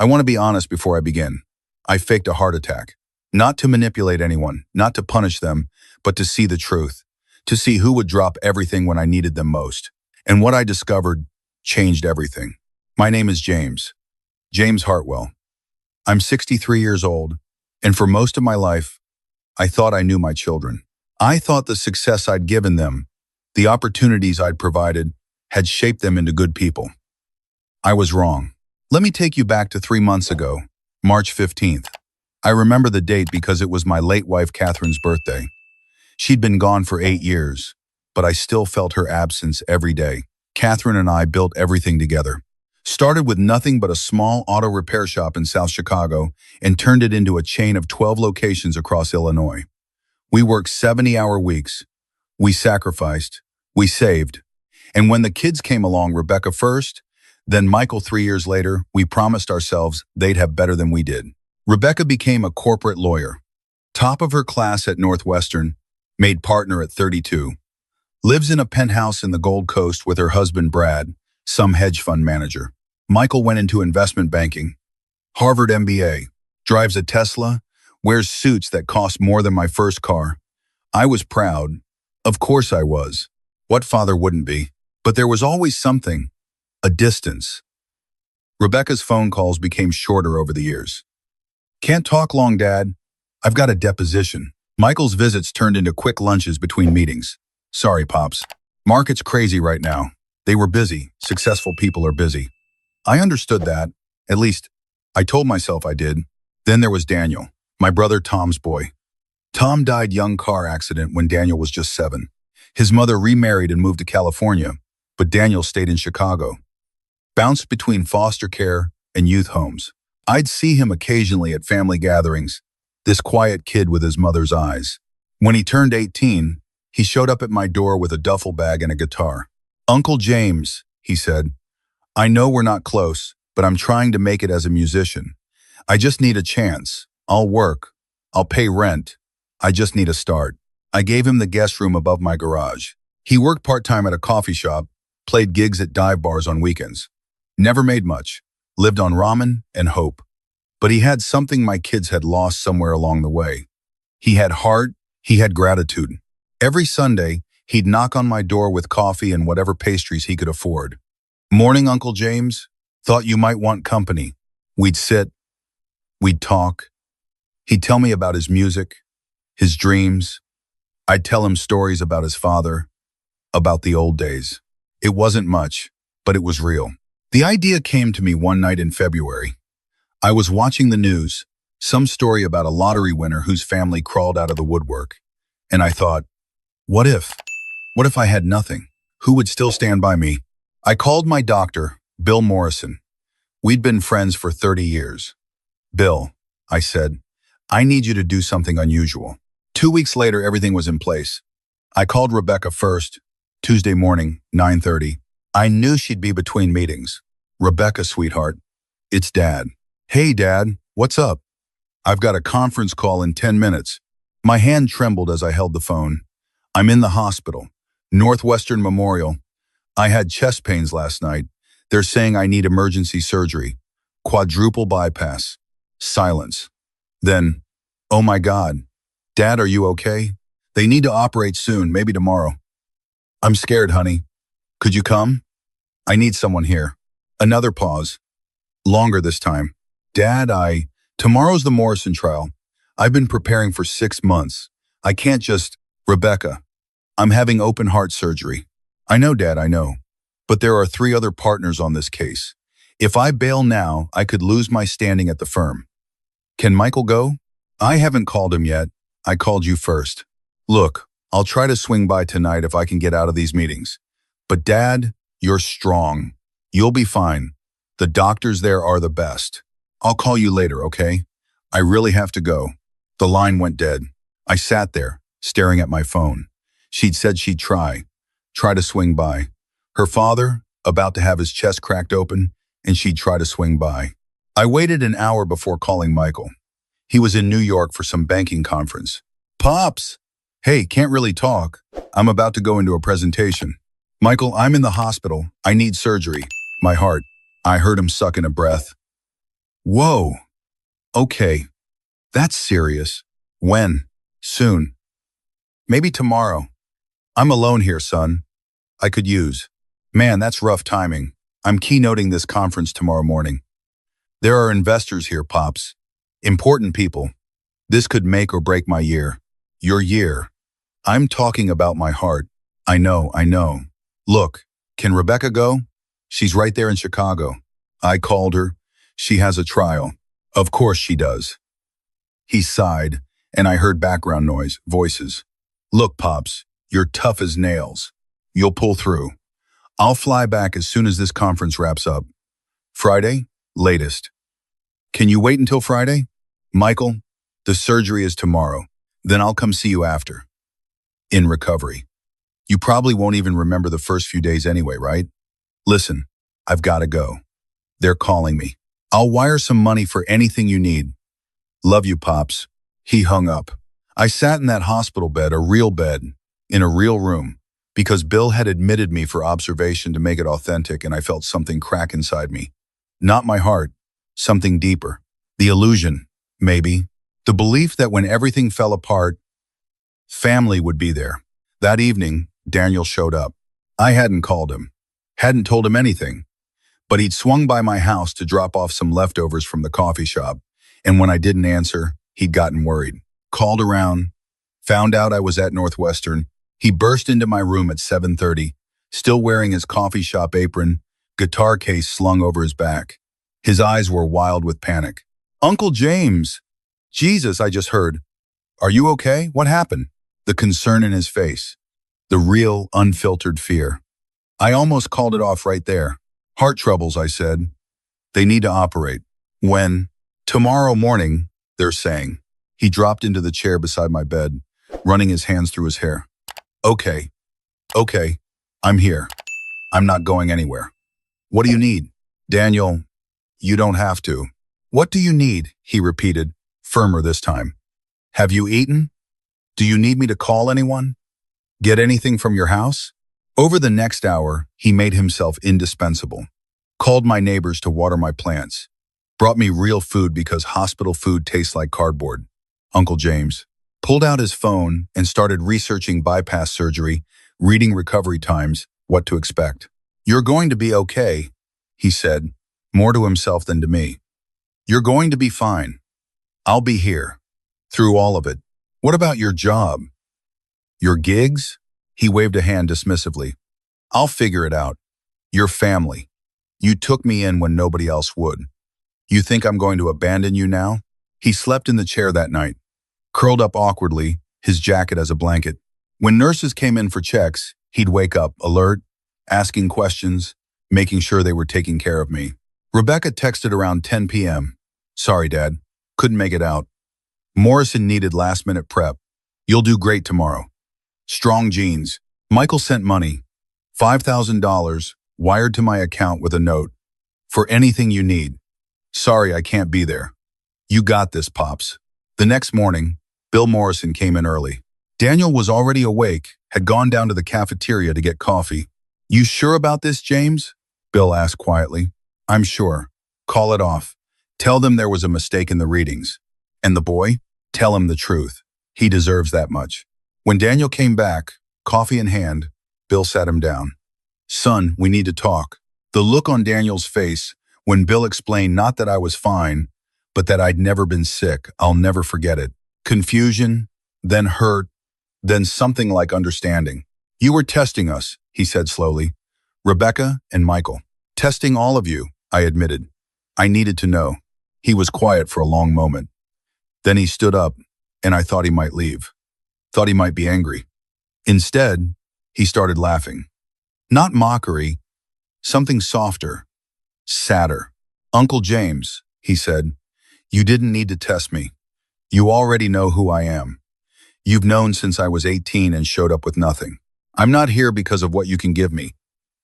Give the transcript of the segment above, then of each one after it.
I want to be honest before I begin. I faked a heart attack. Not to manipulate anyone, not to punish them, but to see the truth. To see who would drop everything when I needed them most. And what I discovered changed everything. My name is James. James Hartwell. I'm 63 years old, and for most of my life, I thought I knew my children. I thought the success I'd given them, the opportunities I'd provided, had shaped them into good people. I was wrong. Let me take you back to 3 months ago, March 15th. I remember the date because it was my late wife Catherine's birthday. She'd been gone for 8 years, but I still felt her absence every day. Catherine and I built everything together. Started with nothing but a small auto repair shop in South Chicago and turned it into a chain of 12 locations across Illinois. We worked 70-hour weeks. We sacrificed. We saved. And when the kids came along, Rebecca first, then Michael 3 years later, we promised ourselves they'd have better than we did. Rebecca became a corporate lawyer. Top of her class at Northwestern, made partner at 32. Lives in a penthouse in the Gold Coast with her husband Brad, some hedge fund manager. Michael went into investment banking. Harvard MBA. Drives a Tesla. Wears suits that cost more than my first car. I was proud. Of course I was. What father wouldn't be? But there was always something. A distance. Rebecca's phone calls became shorter over the years. Can't talk long, Dad. I've got a deposition. Michael's visits turned into quick lunches between meetings. Sorry, Pops. Market's crazy right now. They were busy. Successful people are busy. I understood that. At least, I told myself I did. Then there was Daniel, my brother Tom's boy. Tom died young car accident when Daniel was just 7. His mother remarried and moved to California, but Daniel stayed in Chicago. Bounced between foster care and youth homes. I'd see him occasionally at family gatherings, this quiet kid with his mother's eyes. When he turned 18, he showed up at my door with a duffel bag and a guitar. Uncle James, he said, I know we're not close, but I'm trying to make it as a musician. I just need a chance. I'll work. I'll pay rent. I just need a start. I gave him the guest room above my garage. He worked part-time at a coffee shop, played gigs at dive bars on weekends. Never made much, lived on ramen and hope. But he had something my kids had lost somewhere along the way. He had heart, he had gratitude. Every Sunday, he'd knock on my door with coffee and whatever pastries he could afford. Morning, Uncle James. Thought you might want company. We'd sit. We'd talk. He'd tell me about his music, his dreams. I'd tell him stories about his father, about the old days. It wasn't much, but it was real. The idea came to me one night in February. I was watching the news, some story about a lottery winner whose family crawled out of the woodwork. And I thought, what if? What if I had nothing? Who would still stand by me? I called my doctor, Bill Morrison. We'd been friends for 30 years. Bill, I said, I need you to do something unusual. 2 weeks later, everything was in place. I called Rebecca first, Tuesday morning, 9:30. I knew she'd be between meetings. Rebecca, sweetheart, it's Dad. Hey, Dad, what's up? I've got a conference call in 10 minutes. My hand trembled as I held the phone. I'm in the hospital, Northwestern Memorial. I had chest pains last night. They're saying I need emergency surgery. Quadruple bypass. Silence. Then, oh my God. Dad, are you okay? They need to operate soon, maybe tomorrow. I'm scared, honey. Could you come? I need someone here. Another pause. Longer this time. Dad, tomorrow's the Morrison trial. I've been preparing for 6 months. I can't just, Rebecca, I'm having open heart surgery. I know, Dad, I know. But there are 3 other partners on this case. If I bail now, I could lose my standing at the firm. Can Michael go? I haven't called him yet. I called you first. Look, I'll try to swing by tonight if I can get out of these meetings. But Dad, you're strong. You'll be fine. The doctors there are the best. I'll call you later, okay? I really have to go. The line went dead. I sat there, staring at my phone. She'd said she'd try to swing by. Her father, about to have his chest cracked open, and she'd try to swing by. I waited an hour before calling Michael. He was in New York for some banking conference. Pops! Hey, can't really talk. I'm about to go into a presentation. Michael, I'm in the hospital. I need surgery. My heart. I heard him suck in a breath. Whoa, okay, that's serious. When? Soon. Maybe tomorrow. I'm alone here, son. I could use. Man, that's rough timing. I'm keynoting this conference tomorrow morning. There are investors here, Pops. Important people. This could make or break my year. Your year. I'm talking about my heart. I know. Look, can Rebecca go? She's right there in Chicago. I called her. She has a trial. Of course she does. He sighed, and I heard background noise, voices. Look, Pops, you're tough as nails. You'll pull through. I'll fly back as soon as this conference wraps up. Friday? Latest. Can you wait until Friday? Michael, the surgery is tomorrow. Then I'll come see you after. In recovery. You probably won't even remember the first few days anyway, right? Listen, I've got to go. They're calling me. I'll wire some money for anything you need. Love you, Pops. He hung up. I sat in that hospital bed, a real bed, in a real room, because Bill had admitted me for observation to make it authentic, and I felt something crack inside me. Not my heart, something deeper. The illusion, maybe. The belief that when everything fell apart, family would be there. That evening, Daniel showed up. I hadn't called him, hadn't told him anything, but he'd swung by my house to drop off some leftovers from the coffee shop, and when I didn't answer, he'd gotten worried. Called around, found out I was at Northwestern. He burst into my room at 7:30, still wearing his coffee shop apron, guitar case slung over his back. His eyes were wild with panic. Uncle James! Jesus, I just heard. Are you okay? What happened? The concern in his face. The real, unfiltered fear. I almost called it off right there. Heart troubles, I said. They need to operate. When? Tomorrow morning, they're saying. He dropped into the chair beside my bed, running his hands through his hair. Okay, I'm here. I'm not going anywhere. What do you need? Daniel, you don't have to. What do you need? He repeated, firmer this time. Have you eaten? Do you need me to call anyone? Get anything from your house? Over the next hour, he made himself indispensable. Called my neighbors to water my plants. Brought me real food because hospital food tastes like cardboard. Uncle James pulled out his phone and started researching bypass surgery, reading recovery times, what to expect. You're going to be okay, he said, more to himself than to me. You're going to be fine. I'll be here. Through all of it. What about your job? Your gigs? He waved a hand dismissively. I'll figure it out. Your family. You took me in when nobody else would. You think I'm going to abandon you now? He slept in the chair that night, curled up awkwardly, his jacket as a blanket. When nurses came in for checks, he'd wake up, alert, asking questions, making sure they were taking care of me. Rebecca texted around 10 p.m. Sorry, Dad. Couldn't make it out. Morrison needed last-minute prep. You'll do great tomorrow. Strong genes. Michael sent money. $5,000 wired to my account with a note. For anything you need. Sorry, I can't be there. You got this, Pops. The next morning, Bill Morrison came in early. Daniel was already awake, had gone down to the cafeteria to get coffee. You sure about this, James? Bill asked quietly. I'm sure. Call it off. Tell them there was a mistake in the readings. And the boy? Tell him the truth. He deserves that much. When Daniel came back, coffee in hand, Bill sat him down. Son, we need to talk. The look on Daniel's face when Bill explained not that I was fine, but that I'd never been sick, I'll never forget it. Confusion, then hurt, then something like understanding. You were testing us, he said slowly. Rebecca and Michael. Testing all of you, I admitted. I needed to know. He was quiet for a long moment. Then he stood up, and I thought he might leave. Thought he might be angry. Instead, he started laughing. Not mockery, something softer, sadder. Uncle James, he said, you didn't need to test me. You already know who I am. You've known since I was 18 and showed up with nothing. I'm not here because of what you can give me.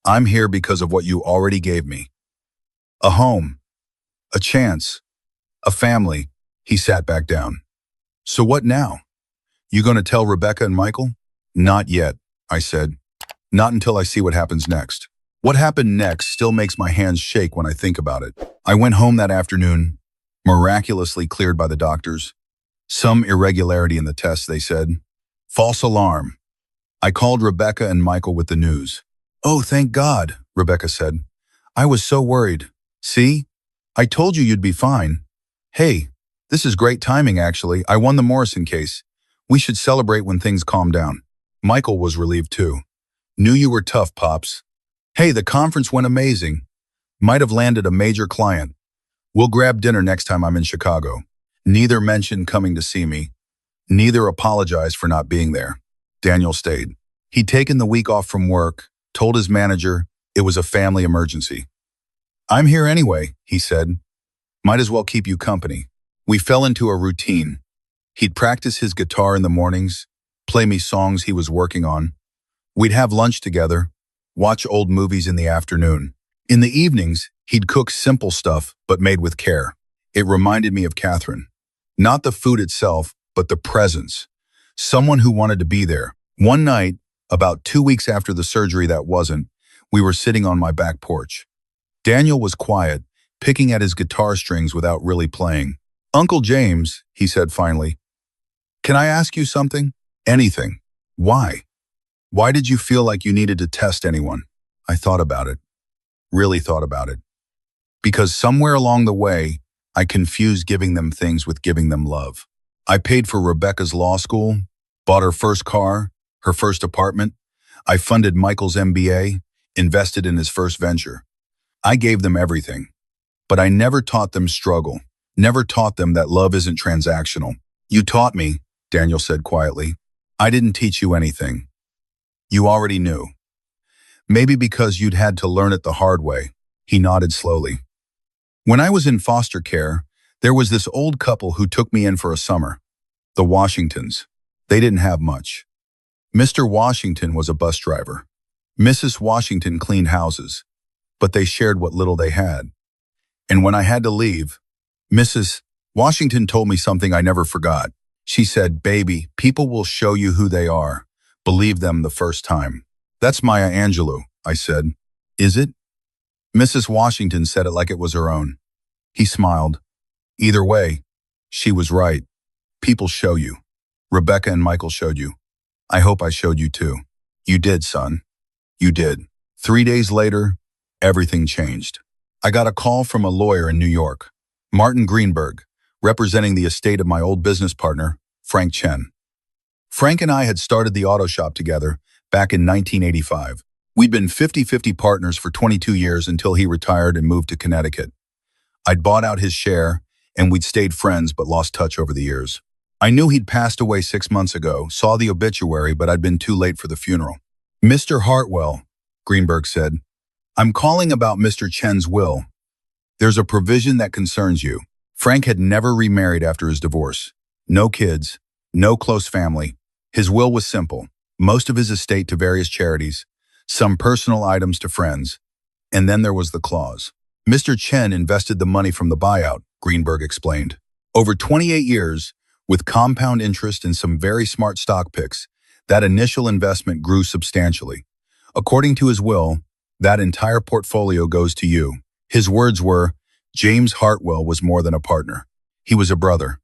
I'm here because of what you already gave me. A home, a chance, a family. He sat back down. So what now? You going to tell Rebecca and Michael? Not yet, I said. Not until I see what happens next. What happened next still makes my hands shake when I think about it. I went home that afternoon, Miraculously cleared by the doctors. Some irregularity in the test, they said. False alarm. I called Rebecca and Michael with the news. Oh, thank God, Rebecca said. I was so worried. See? I told you you'd be fine. Hey, this is great timing, actually. I won the Morrison case. We should celebrate when things calm down. Michael was relieved too. Knew you were tough, Pops. Hey, the conference went amazing. Might have landed a major client. We'll grab dinner next time I'm in Chicago. Neither mentioned coming to see me. Neither apologized for not being there. Daniel stayed. He'd taken the week off from work, told his manager it was a family emergency. I'm here anyway, he said. Might as well keep you company. We fell into a routine. He'd practice his guitar in the mornings, play me songs he was working on. We'd have lunch together, watch old movies in the afternoon. In the evenings, he'd cook simple stuff, but made with care. It reminded me of Catherine. Not the food itself, but the presence. Someone who wanted to be there. One night, about 2 weeks after the surgery that wasn't, we were sitting on my back porch. Daniel was quiet, picking at his guitar strings without really playing. Uncle James, he said finally, can I ask you something? Anything. Why? Why did you feel like you needed to test anyone? I thought about it. Really thought about it. Because somewhere along the way, I confused giving them things with giving them love. I paid for Rebecca's law school, bought her first car, her first apartment. I funded Michael's MBA, invested in his first venture. I gave them everything. But I never taught them struggle, never taught them that love isn't transactional. You taught me, Daniel said quietly. I didn't teach you anything. You already knew. Maybe because you'd had to learn it the hard way. He nodded slowly. When I was in foster care, there was this old couple who took me in for a summer. The Washingtons. They didn't have much. Mr. Washington was a bus driver. Mrs. Washington cleaned houses, but they shared what little they had. And when I had to leave, Mrs. Washington told me something I never forgot. She said, baby, people will show you who they are. Believe them the first time. That's Maya Angelou, I said. Is it? Mrs. Washington said it like it was her own. He smiled. Either way, she was right. People show you. Rebecca and Michael showed you. I hope I showed you too. You did, son. You did. 3 days later, everything changed. I got a call from a lawyer in New York, Martin Greenberg, representing the estate of my old business partner, Frank Chen. Frank and I had started the auto shop together back in 1985. We'd been 50-50 partners for 22 years until he retired and moved to Connecticut. I'd bought out his share, and we'd stayed friends but lost touch over the years. I knew he'd passed away 6 months ago, saw the obituary, but I'd been too late for the funeral. Mr. Hartwell, Greenberg said, I'm calling about Mr. Chen's will. There's a provision that concerns you. Frank had never remarried after his divorce. No kids, no close family. His will was simple. Most of his estate to various charities, some personal items to friends. And then there was the clause. Mr. Chen invested the money from the buyout, Greenberg explained. Over 28 years, with compound interest and some very smart stock picks, that initial investment grew substantially. According to his will, that entire portfolio goes to you. His words were, James Hartwell was more than a partner. He was a brother.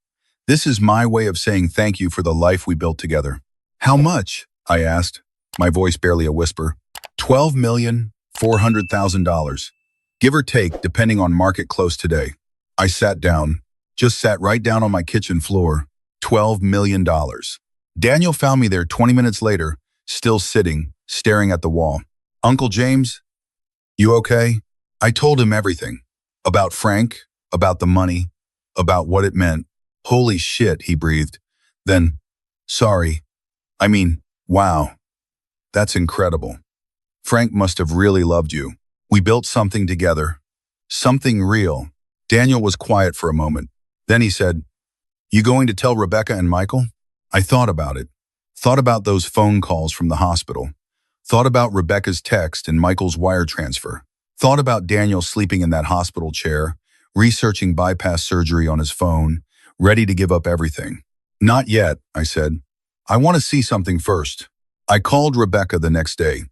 This is my way of saying thank you for the life we built together. How much? I asked, my voice barely a whisper. $12,400,000. Give or take, depending on market close today. I sat down, just sat right down on my kitchen floor. $12 million. Daniel found me there 20 minutes later, still sitting, staring at the wall. Uncle James, you okay? I told him everything. About Frank, about the money, about what it meant. Holy shit, he breathed. Then, sorry. Wow. That's incredible. Frank must have really loved you. We built something together. Something real. Daniel was quiet for a moment. Then he said, You going to tell Rebecca and Michael? I thought about it. Thought about those phone calls from the hospital. Thought about Rebecca's text and Michael's wire transfer. Thought about Daniel sleeping in that hospital chair, researching bypass surgery on his phone, ready to give up everything. Not yet, I said. I want to see something first. I called Rebecca the next day.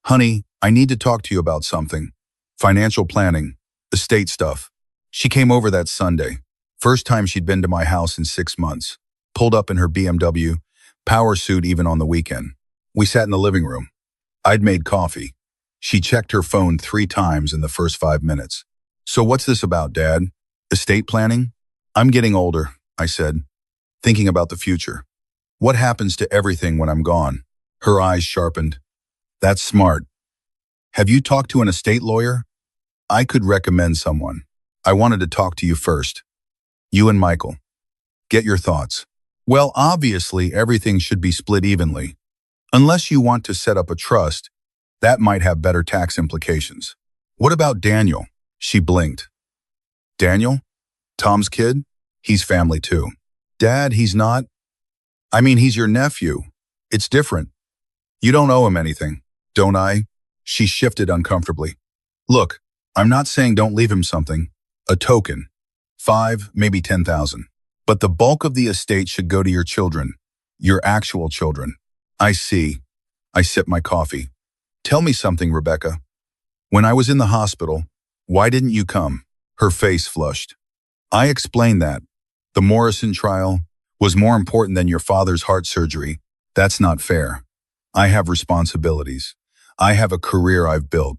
Honey, I need to talk to you about something. Financial planning, estate stuff. She came over that Sunday. First time she'd been to my house in 6 months. Pulled up in her BMW, power suit even on the weekend. We sat in the living room. I'd made coffee. She checked her phone 3 times in the first 5 minutes. So what's this about, Dad? Estate planning? I'm getting older, I said, thinking about the future. What happens to everything when I'm gone? Her eyes sharpened. That's smart. Have you talked to an estate lawyer? I could recommend someone. I wanted to talk to you first. You and Michael. Get your thoughts. Well, obviously, everything should be split evenly. Unless you want to set up a trust, that might have better tax implications. What about Daniel? She blinked. Daniel? Tom's kid? He's family too. Dad, he's not. I mean, he's your nephew. It's different. You don't owe him anything, don't I? She shifted uncomfortably. Look, I'm not saying don't leave him something. A token. 5, maybe 10,000. But the bulk of the estate should go to your children. Your actual children. I see. I sip my coffee. Tell me something, Rebecca. When I was in the hospital, why didn't you come? Her face flushed. I explained that. The Morrison trial was more important than your father's heart surgery. That's not fair. I have responsibilities. I have a career I've built.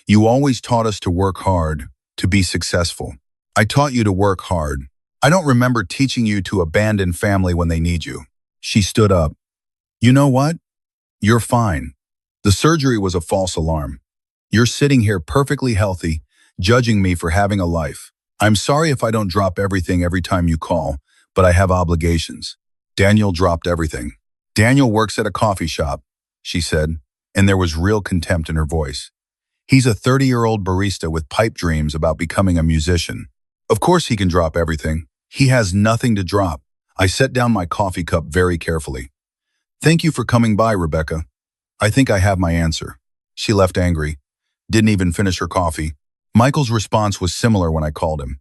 You always taught us to work hard, to be successful. I taught you to work hard. I don't remember teaching you to abandon family when they need you. She stood up. You know what? You're fine. The surgery was a false alarm. You're sitting here perfectly healthy, judging me for having a life. I'm sorry if I don't drop everything every time you call, but I have obligations. Daniel dropped everything. Daniel works at a coffee shop, she said, and there was real contempt in her voice. He's a 30-year-old barista with pipe dreams about becoming a musician. Of course he can drop everything. He has nothing to drop. I set down my coffee cup very carefully. Thank you for coming by, Rebecca. I think I have my answer. She left angry. Didn't even finish her coffee. Michael's response was similar when I called him.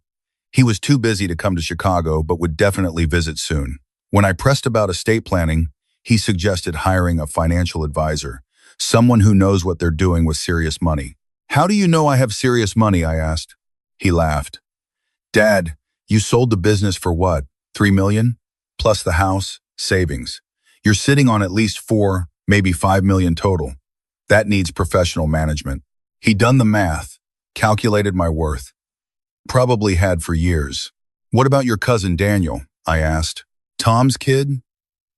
He was too busy to come to Chicago, but would definitely visit soon. When I pressed about estate planning, he suggested hiring a financial advisor, someone who knows what they're doing with serious money. How do you know I have serious money? I asked. He laughed. Dad, you sold the business for what? 3 million? Plus the house, savings. You're sitting on at least 4, maybe 5 million total. That needs professional management. He'd done the math, calculated my worth. Probably had for years. What about your cousin Daniel? I asked. Tom's kid?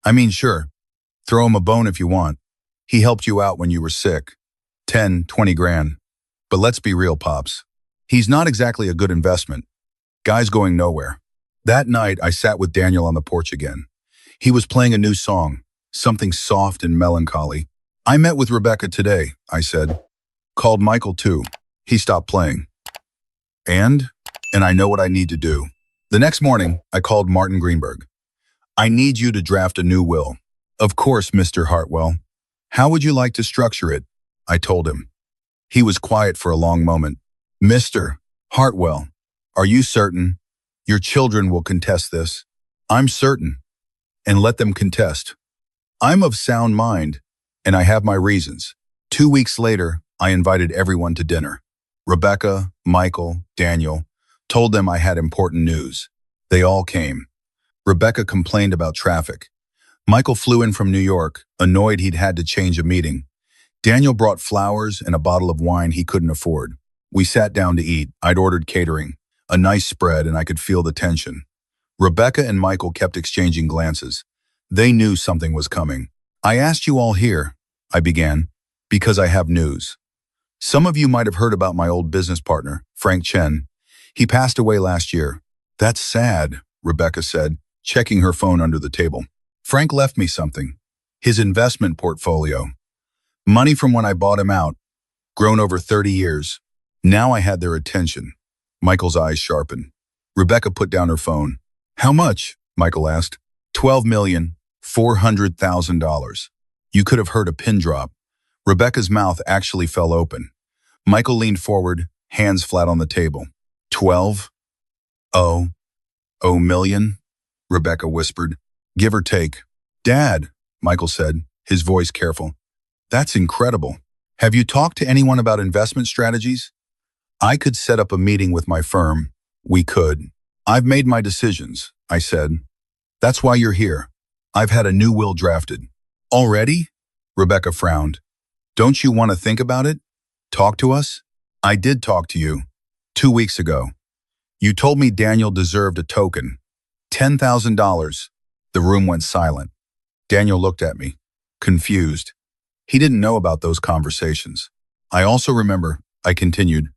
I mean, sure. Throw him a bone if you want. He helped you out when you were sick. 10, 20 grand. But let's be real, Pops. He's not exactly a good investment. Guy's going nowhere. That night, I sat with Daniel on the porch again. He was playing a new song, something soft and melancholy. I met with Rebecca today, I said. Called Michael too. He stopped playing. And I know what I need to do. The next morning, I called Martin Greenberg. I need you to draft a new will. Of course, Mr. Hartwell. How would you like to structure it? I told him. He was quiet for a long moment. Mr. Hartwell, are you certain? Your children will contest this. I'm certain. And let them contest. I'm of sound mind, and I have my reasons. 2 weeks later, I invited everyone to dinner. Rebecca, Michael, Daniel, told them I had important news. They all came. Rebecca complained about traffic. Michael flew in from New York, annoyed he'd had to change a meeting. Daniel brought flowers and a bottle of wine he couldn't afford. We sat down to eat. I'd ordered catering, a nice spread, and I could feel the tension. Rebecca and Michael kept exchanging glances. They knew something was coming. I asked you all here, I began, because I have news. Some of you might have heard about my old business partner, Frank Chen. He passed away last year. That's sad, Rebecca said, checking her phone under the table. Frank left me something. His investment portfolio. Money from when I bought him out. Grown over 30 years. Now I had their attention. Michael's eyes sharpened. Rebecca put down her phone. How much? Michael asked. $12,400,000. You could have heard a pin drop. Rebecca's mouth actually fell open. Michael leaned forward, hands flat on the table. 12? Oh million? Rebecca whispered. Give or take. Dad, Michael said, his voice careful. That's incredible. Have you talked to anyone about investment strategies? I could set up a meeting with my firm. We could. I've made my decisions, I said. That's why you're here. I've had a new will drafted. Already? Rebecca frowned. Don't you want to think about it? Talk to us? I did talk to you. 2 weeks ago. You told me Daniel deserved a token. $10,000. The room went silent. Daniel looked at me, confused. He didn't know about those conversations. I also remember, I continued,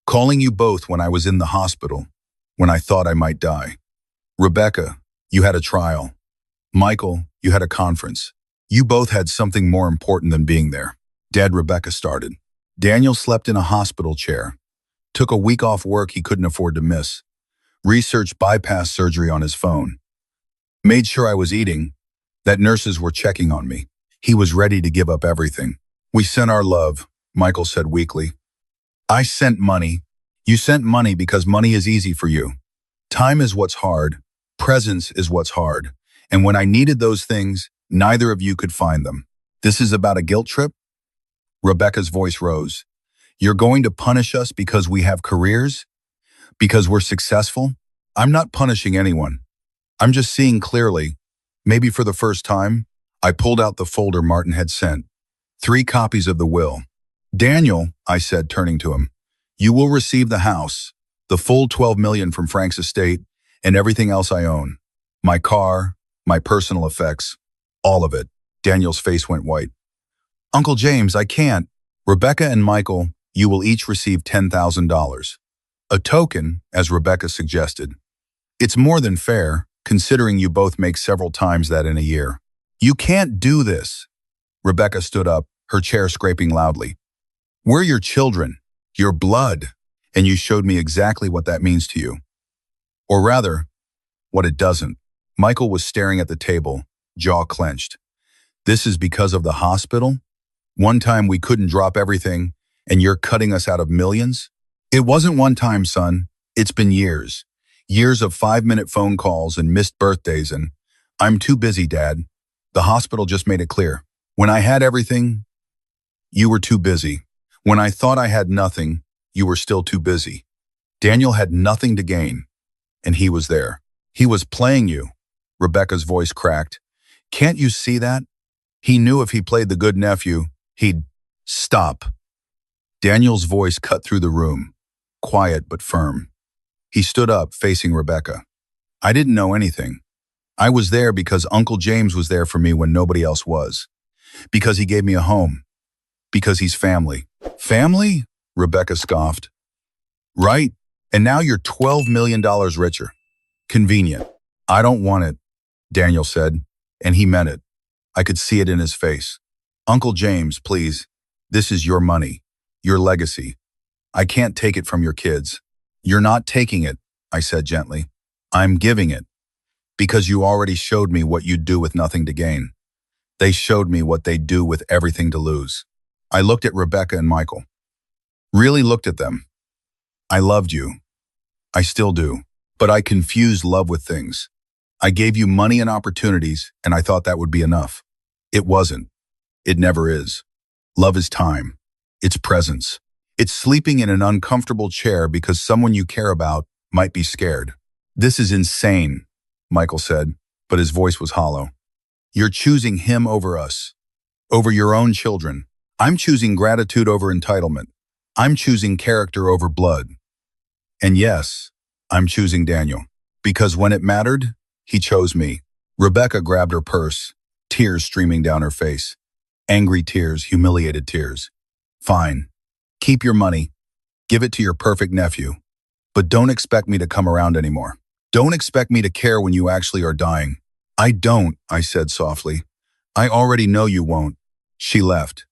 calling you both when I was in the hospital, when I thought I might die. Rebecca, you had a trial. Michael, you had a conference. You both had something more important than being there. Dead, Rebecca started. Daniel slept in a hospital chair. Took a week off work he couldn't afford to miss. Researched bypass surgery on his phone. Made sure I was eating. That nurses were checking on me. He was ready to give up everything. We sent our love, Michael said weakly. I sent money. You sent money because money is easy for you. Time is what's hard. Presence is what's hard. And when I needed those things, neither of you could find them. This is about a guilt trip? Rebecca's voice rose. You're going to punish us because we have careers? Because we're successful? I'm not punishing anyone. I'm just seeing clearly. Maybe for the first time, I pulled out the folder Martin had sent. 3 copies of the will. Daniel, I said, turning to him, you will receive the house, the full $12 million from Frank's estate, and everything else I own. My car, my personal effects, all of it. Daniel's face went white. Uncle James, I can't. Rebecca and Michael, you will each receive $10,000. A token, as Rebecca suggested. It's more than fair, considering you both make several times that in a year. You can't do this. Rebecca stood up, her chair scraping loudly. We're your children, your blood, and you showed me exactly what that means to you. Or rather, what it doesn't. Michael was staring at the table, jaw clenched. This is because of the hospital? One time we couldn't drop everything, and you're cutting us out of millions? It wasn't one time, son. It's been years. Years of 5-minute phone calls and missed birthdays, and I'm too busy, Dad. The hospital just made it clear. When I had everything, you were too busy. When I thought I had nothing, you were still too busy. Daniel had nothing to gain, and he was there. He was playing you. Rebecca's voice cracked. Can't you see that? He knew if he played the good nephew, he'd stop. Daniel's voice cut through the room, quiet but firm. He stood up, facing Rebecca. I didn't know anything. I was there because Uncle James was there for me when nobody else was. Because he gave me a home. Because he's family. Family? Rebecca scoffed. Right. And now you're $12 million richer. Convenient. I don't want it, Daniel said, and he meant it. I could see it in his face. Uncle James, please. This is your money. Your legacy. I can't take it from your kids. You're not taking it, I said gently. I'm giving it. Because you already showed me what you'd do with nothing to gain. They showed me what they'd do with everything to lose. I looked at Rebecca and Michael. Really looked at them. I loved you. I still do. But I confused love with things. I gave you money and opportunities, and I thought that would be enough. It wasn't. It never is. Love is time. It's presence. It's sleeping in an uncomfortable chair because someone you care about might be scared. This is insane, Michael said, but his voice was hollow. You're choosing him over us, over your own children. I'm choosing gratitude over entitlement. I'm choosing character over blood. And yes, I'm choosing Daniel. Because when it mattered, he chose me. Rebecca grabbed her purse, tears streaming down her face. Angry tears, humiliated tears. Fine. Keep your money. Give it to your perfect nephew. But don't expect me to come around anymore. Don't expect me to care when you actually are dying. I don't, I said softly. I already know you won't. She left.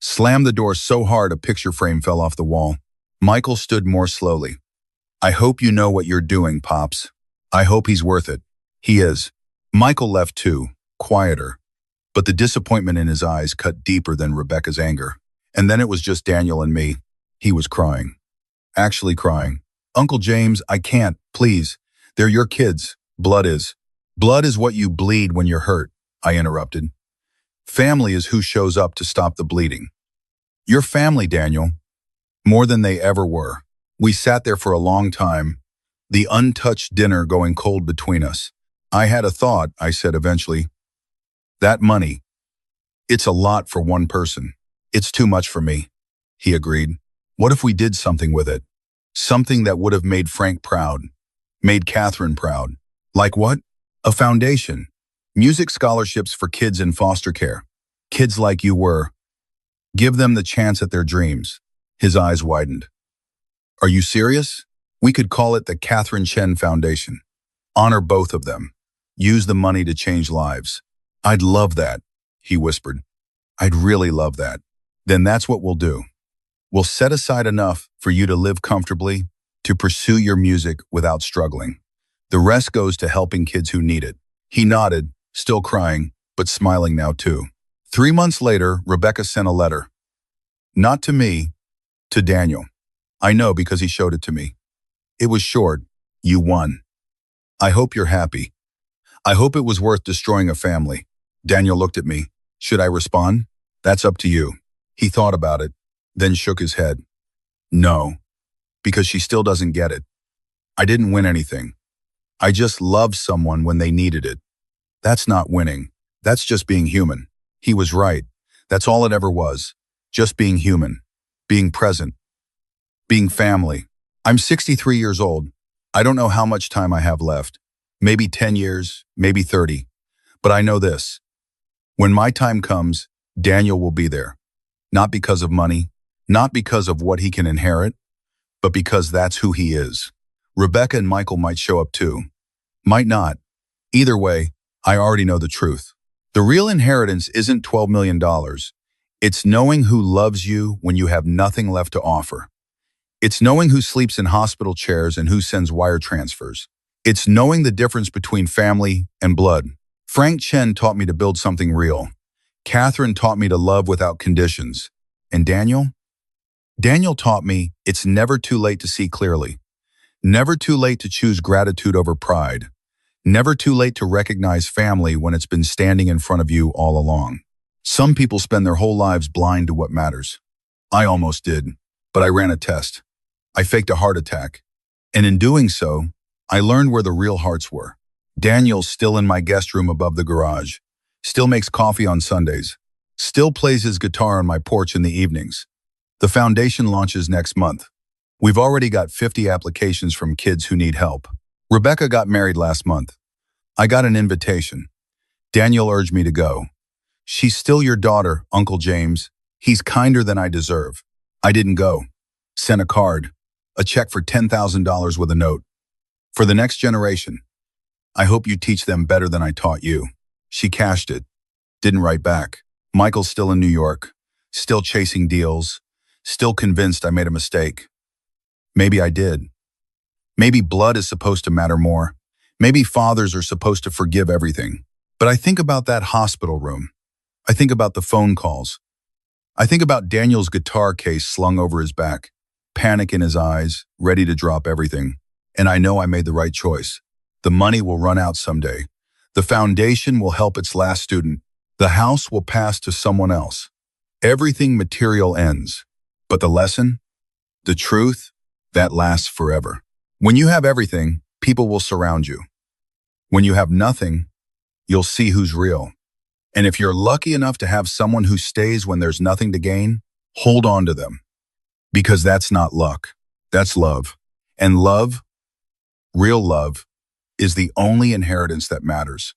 Slammed the door so hard a picture frame fell off the wall. Michael stood more slowly. I hope you know what you're doing, Pops. I hope he's worth it. He is. Michael left too, quieter. But the disappointment in his eyes cut deeper than Rebecca's anger. And then it was just Daniel and me. He was crying. Actually crying. Uncle James, I can't, please. They're your kids. Blood is. Blood is what you bleed when you're hurt, I interrupted. Family is who shows up to stop the bleeding. Your family, Daniel. More than they ever were. We sat there for a long time, The untouched dinner going cold between us. I had a thought, I said eventually. That money, it's a lot for one person. It's too much for me. He agreed. What if we did something with it? Something that would have made Frank proud, made Catherine proud. Like what? A foundation. Music scholarships for kids in foster care. Kids like you were. Give them the chance at their dreams. His eyes widened. Are you serious? We could call it the Catherine Chen Foundation. Honor both of them. Use the money to change lives. I'd love that, he whispered. I'd really love that. Then that's what we'll do. We'll set aside enough for you to live comfortably, to pursue your music without struggling. The rest goes to helping kids who need it. He nodded, still crying, but smiling now too. 3 months later, Rebecca sent a letter. Not to me, to Daniel. I know because he showed it to me. It was short. You won. I hope you're happy. I hope it was worth destroying a family. Daniel looked at me. Should I respond? That's up to you. He thought about it, then shook his head. No, because she still doesn't get it. I didn't win anything. I just loved someone when they needed it. That's not winning. That's just being human. He was right. That's all it ever was. Just being human. Being present. Being family. I'm 63 years old. I don't know how much time I have left. Maybe 10 years, maybe 30. But I know this. When my time comes, Daniel will be there. Not because of money, not because of what he can inherit, but because that's who he is. Rebecca and Michael might show up too. Might not. Either way, I already know the truth. The real inheritance isn't $12 million. It's knowing who loves you when you have nothing left to offer. It's knowing who sleeps in hospital chairs and who sends wire transfers. It's knowing the difference between family and blood. Frank Chen taught me to build something real. Catherine taught me to love without conditions. And Daniel? Daniel taught me it's never too late to see clearly. Never too late to choose gratitude over pride. Never too late to recognize family when it's been standing in front of you all along. Some people spend their whole lives blind to what matters. I almost did, but I ran a test. I faked a heart attack. And in doing so, I learned where the real hearts were. Daniel's still in my guest room above the garage. Still makes coffee on Sundays. Still plays his guitar on my porch in the evenings. The foundation launches next month. We've already got 50 applications from kids who need help. Rebecca got married last month. I got an invitation. Daniel urged me to go. She's still your daughter, Uncle James. He's kinder than I deserve. I didn't go. Sent a card. A check for $10,000 with a note. For the next generation. I hope you teach them better than I taught you. She cashed it. Didn't write back. Michael's still in New York. Still chasing deals. Still convinced I made a mistake. Maybe I did. Maybe blood is supposed to matter more. Maybe fathers are supposed to forgive everything. But I think about that hospital room. I think about the phone calls. I think about Daniel's guitar case slung over his back. Panic in his eyes, ready to drop everything. And I know I made the right choice. The money will run out someday. The foundation will help its last student. The house will pass to someone else. Everything material ends. But the lesson? The truth? That lasts forever. When you have everything, people will surround you. When you have nothing, you'll see who's real. And if you're lucky enough to have someone who stays when there's nothing to gain, hold on to them. Because that's not luck. That's love. And love, real love, is the only inheritance that matters.